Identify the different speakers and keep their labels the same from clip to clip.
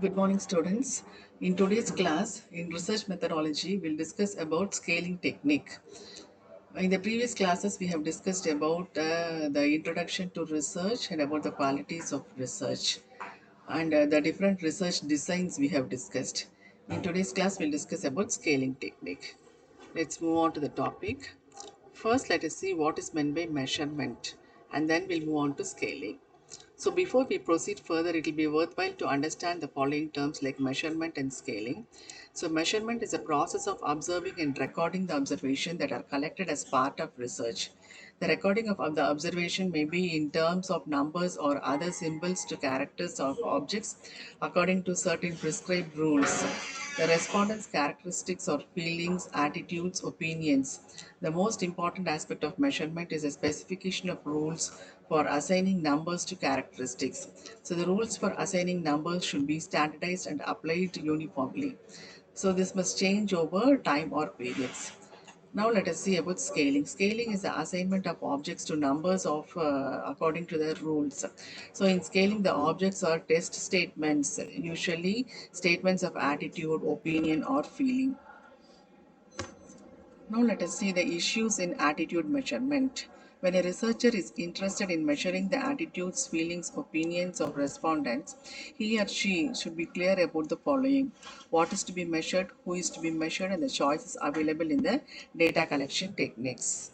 Speaker 1: Good morning, students. In today's class, in research methodology, we'll discuss about scaling technique. In the previous classes, we have discussed about the introduction to research and about the qualities of research and the different research designs we have discussed. In today's class, we'll discuss about scaling technique. Let's move on to the topic. First, let us see what is meant by measurement, and then we'll move on to scaling. So before we proceed further, it will be worthwhile to understand the following terms like measurement and scaling. So measurement is a process of observing and recording the observation that are collected as part of research. The recording of the observation may be in terms of numbers or other symbols to characters of objects according to certain prescribed rules. The respondent's characteristics or feelings, attitudes, opinions. The most important aspect of measurement is a specification of rules for assigning numbers to characteristics. So the rules for assigning numbers should be standardized and applied uniformly. So this must change over time or periods. Now let us see about scaling. Scaling is the assignment of objects to numbers of according to their rules. So in scaling, the objects are test statements, usually statements of attitude, opinion, or feeling. Now let us see the issues in attitude measurement. When a researcher is interested in measuring the attitudes, feelings, opinions of respondents, he or she should be clear about the following: what is to be measured, who is to be measured, and the choices available in the data collection techniques.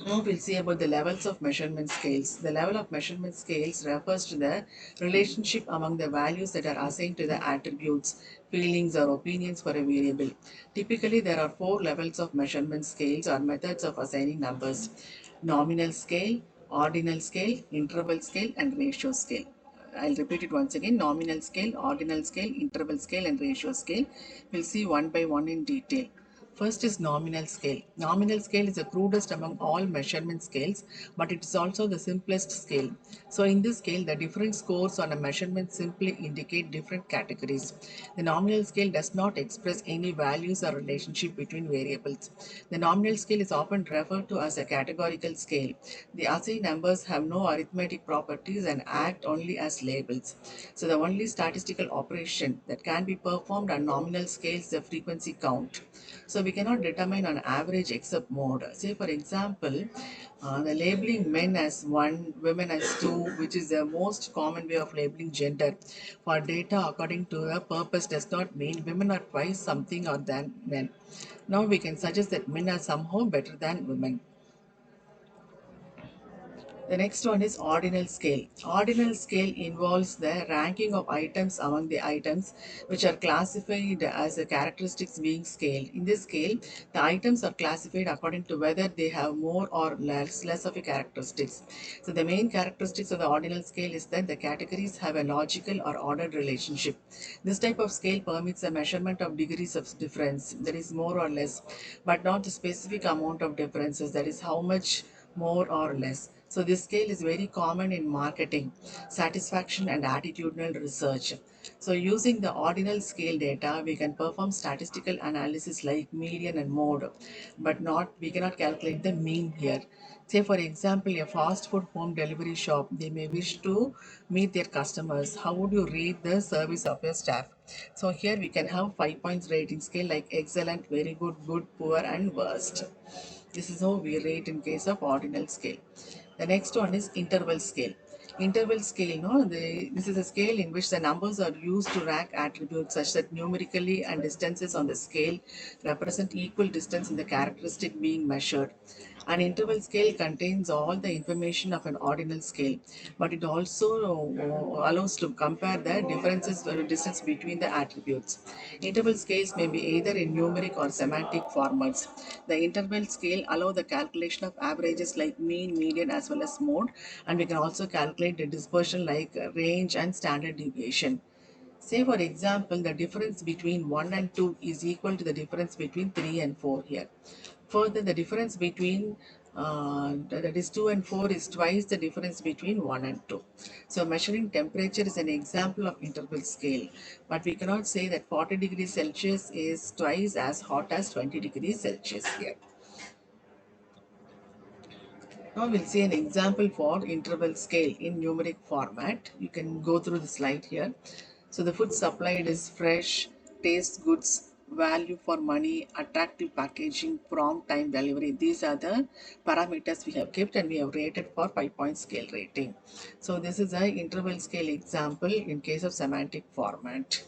Speaker 1: Now we'll see about the levels of measurement scales. The level of measurement scales refers to the relationship among the values that are assigned to the attributes, feelings, or opinions for a variable. Typically, there are four levels of measurement scales or methods of assigning numbers: nominal scale, ordinal scale, interval scale, and ratio scale. I'll repeat it once again: nominal scale, ordinal scale, interval scale, and ratio scale. We'll see one by one in detail. First is nominal scale. Nominal scale is the crudest among all measurement scales, but it is also the simplest scale. So in this scale, the different scores on a measurement simply indicate different categories. The nominal scale does not express any values or relationship between variables. The nominal scale is often referred to as a categorical scale. The assigned numbers have no arithmetic properties and act only as labels. So the only statistical operation that can be performed on nominal scale is the frequency count. So we cannot determine an average except mode. Say for example, the labeling men as one, women as two, which is the most common way of labeling gender. For data according to the purpose does not mean women are twice something or than men. Now we can suggest that men are somehow better than women. The next one is ordinal scale. Ordinal scale involves the ranking of items among the items which are classified as the characteristics being scaled. In this scale, the items are classified according to whether they have more or less of a characteristics. So the main characteristics of the ordinal scale is that the categories have a logical or ordered relationship. This type of scale permits a measurement of degrees of difference, that is more or less, but not the specific amount of differences, that is how much more or less. So this scale is very common in marketing, satisfaction, and attitudinal research. So using the ordinal scale data, we can perform statistical analysis like median and mode, but not we cannot calculate the mean here. Say for example, a fast food home delivery shop, they may wish to meet their customers. How would you rate the service of your staff? So here we can have 5 points rating scale like excellent, very good, good, poor, and worst. This is how we rate in case of ordinal scale. The next one is interval scale. Interval scale, no, this is a scale in which the numbers are used to rank attributes such that numerically and distances on the scale represent equal distance in the characteristic being measured. An interval scale contains all the information of an ordinal scale, but it also allows to compare the differences or distance between the attributes. Interval scales may be either in numeric or semantic formats. The interval scale allow the calculation of averages like mean, median, as well as mode, and we can also calculate the dispersion like range and standard deviation. Say for example, the difference between 1 and 2 is equal to the difference between 3 and 4 here. Further, the difference between that is 2 and 4 is twice the difference between 1 and 2. So measuring temperature is an example of interval scale, but we cannot say that 40 degrees Celsius is twice as hot as 20 degrees Celsius here. Now we'll see an example for interval scale in numeric format. You can go through the slide here. So the food supplied is fresh, tastes goods, value for money, attractive packaging, prompt time delivery. These are the parameters we have kept and we have rated for 5-point scale rating. So this is an interval scale example in case of semantic format.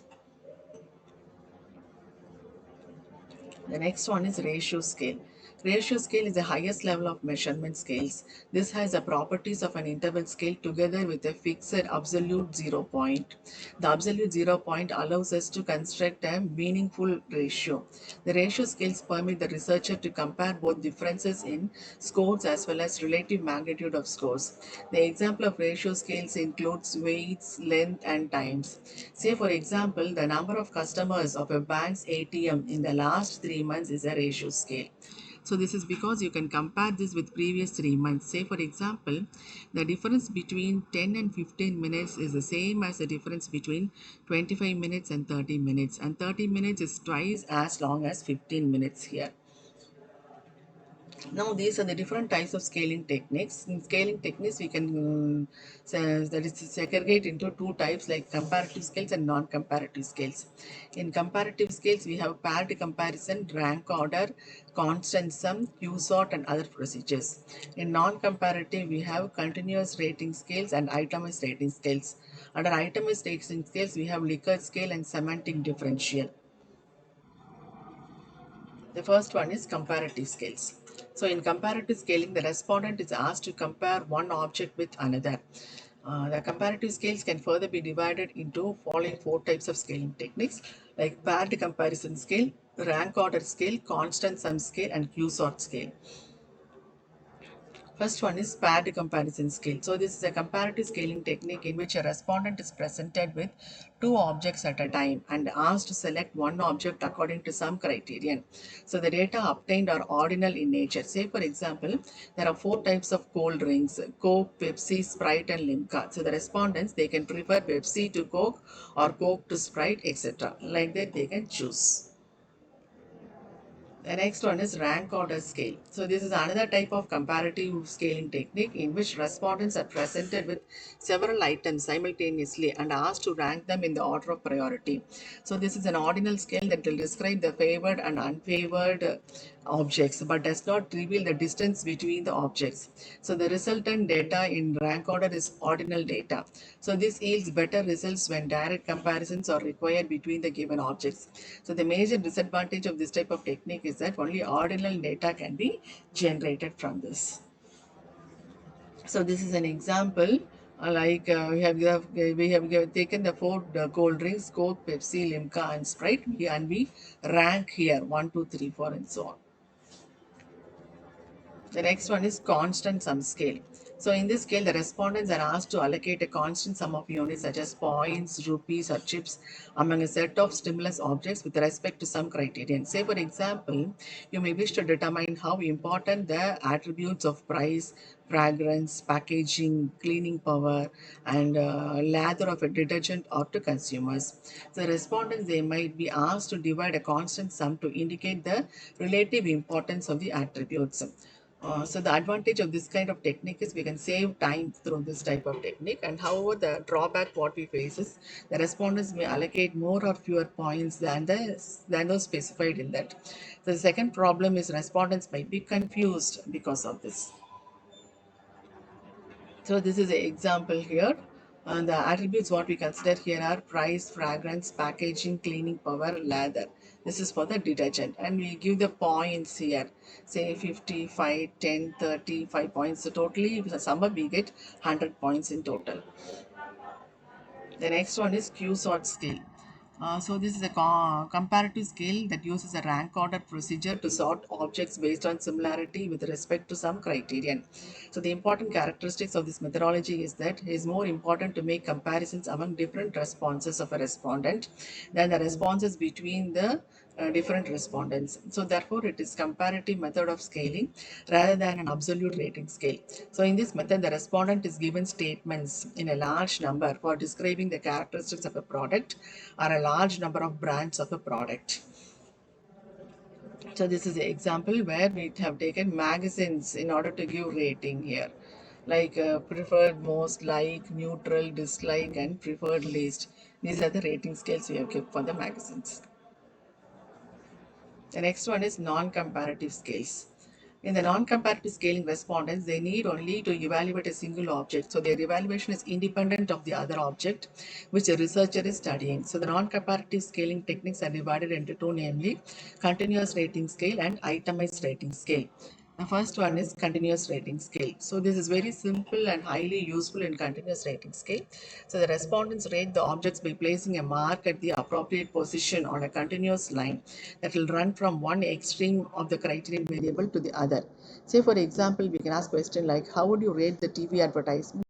Speaker 1: The next one is ratio scale. Ratio scale is the highest level of measurement scales. This has the properties of an interval scale together with a fixed absolute 0 point. The absolute 0 point allows us to construct a meaningful ratio. The ratio scales permit the researcher to compare both differences in scores as well as relative magnitude of scores. The example of ratio scales includes weights, length, and times. Say, for example, the number of customers of a bank's ATM in the last 3 months is a ratio scale. So this is because you can compare this with previous 3 months. Say, for example, the difference between 10 and 15 minutes is the same as the difference between 25 minutes and 30 minutes. And 30 minutes is twice as long as 15 minutes here. Now these are the different types of scaling techniques. In scaling techniques, we can that is segregate into two types like comparative scales and non-comparative scales. In comparative scales, we have paired comparison, rank order, constant sum, Q sort, and other procedures. In non-comparative, we have continuous rating scales and itemized rating scales. Under itemized rating scales, we have Likert scale and semantic differential. The first one is comparative scales. So in comparative scaling, the respondent is asked to compare one object with another. The comparative scales can further be divided into following four types of scaling techniques like paired comparison scale, rank order scale, constant sum scale, and Q sort scale. First one is paired comparison scale. So this is a comparative scaling technique in which a respondent is presented with two objects at a time and asked to select one object according to some criterion. So the data obtained are ordinal in nature. Say, for example, there are four types of cold drinks: Coke, Pepsi, Sprite, and Limca. So the respondents, they can prefer Pepsi to Coke or Coke to Sprite, etc. Like that they can choose. The next one is rank order scale. So this is another type of comparative scaling technique in which respondents are presented with several items simultaneously and asked to rank them in the order of priority. So this is an ordinal scale that will describe the favored and unfavored objects but does not reveal the distance between the objects. So the resultant data in rank order is ordinal data. So this yields better results when direct comparisons are required between the given objects. So the major disadvantage of this type of technique is that only ordinal data can be generated from this. So this is an example. We have taken the four cold drinks: Coke, Pepsi, Limca, and Sprite, and we rank here 1, 2, 3, 4, and so on. The next one is constant sum scale. So in this scale, the respondents are asked to allocate a constant sum of units such as points, rupees, or chips among a set of stimulus objects with respect to some criterion. Say, for example, you may wish to determine how important the attributes of price, fragrance, packaging, cleaning power, and lather of a detergent are to consumers. The respondents, they might be asked to divide a constant sum to indicate the relative importance of the attributes. So the advantage of this kind of technique is we can save time through this type of technique, and however the drawback what we face is the respondents may allocate more or fewer points than those specified in that. The second problem is respondents might be confused because of this. So this is an example here. And the attributes what we consider here are price, fragrance, packaging, cleaning power, lather. This is for the detergent. And we give the points here. Say 55, 10, 30, 5 points. So totally, if summer we get 100 points in total. The next one is Q-sort scale. So this is a comparative scale that uses a rank order procedure to sort objects based on similarity with respect to some criterion. So the important characteristics of this methodology is that it is more important to make comparisons among different responses of a respondent than the responses between the different respondents. So therefore, it is comparative method of scaling rather than an absolute rating scale. So in this method, the respondent is given statements in a large number for describing the characteristics of a product or a large number of brands of a product. So this is an example where we have taken magazines in order to give rating here. like preferred most, like, neutral, dislike, and preferred least. These are the rating scales we have kept for the magazines. The next one is non-comparative scales. In the non-comparative scaling, respondents, they need only to evaluate a single object. So their evaluation is independent of the other object which a researcher is studying. So the non-comparative scaling techniques are divided into two, namely continuous rating scale and itemized rating scale. The first one is continuous rating scale. So this is very simple and highly useful in continuous rating scale. So the respondents rate the objects by placing a mark at the appropriate position on a continuous line that will run from one extreme of the criterion variable to the other. Say for example, we can ask question like, how would you rate the TV advertisement